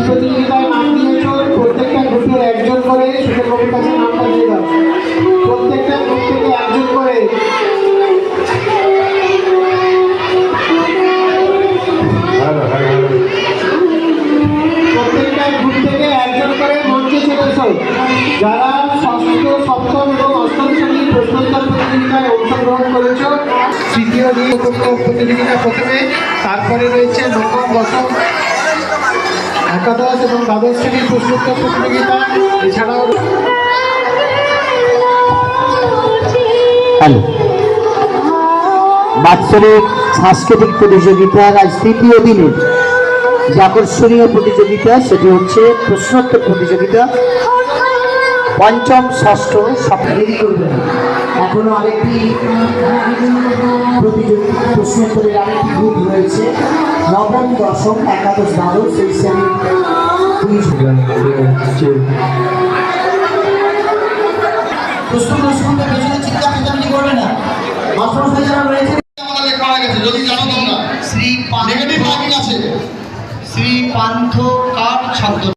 প্রতিযোগিতায় নাম দিয়েছ, প্রত্যেকটা গ্রুপের একজন করে সুখের বাবুর কাছে নামটা দিয়ে দাও। প্রত্যেকটা গ্রুপ থেকে একজন করে। প্রত্যেকটা গ্রুপ থেকে একজন করে মঞ্চে চলে এসো। যারা ষষ্ঠ, সপ্তম এবং অষ্টম শ্রেণীর প্রশ্নোত্তর প্রতিযোগিতায় অংশগ্রহণ করেছ, তৃতীয় প্রতিযোগিতা প্রথমে, তারপরে রয়েছে নবম, দশম, একাদশ এবং দ্বাদশ শ্রেণীর প্রশ্নোত্তর প্রতিযোগিতা। এছাড়াও বাৎসরিক সাংস্কৃতিক প্রতিযোগিতার আজ তৃতীয় দিনের যে আকর্ষণীয় প্রতিযোগিতা, সেটি হচ্ছে প্রশ্নোত্তর প্রতিযোগিতা। পঞ্চম, ষষ্ঠ, সপ্তম এখনো আরেকটি প্রতিযোগিতা, প্রশ্নোত্তরের আরেকটি গ্রুপ রয়েছে। নবম, দশম, একাদশ, দ্বাদশ সেই শ্রেণীর শ্রী পান্থ কার ছন্দ।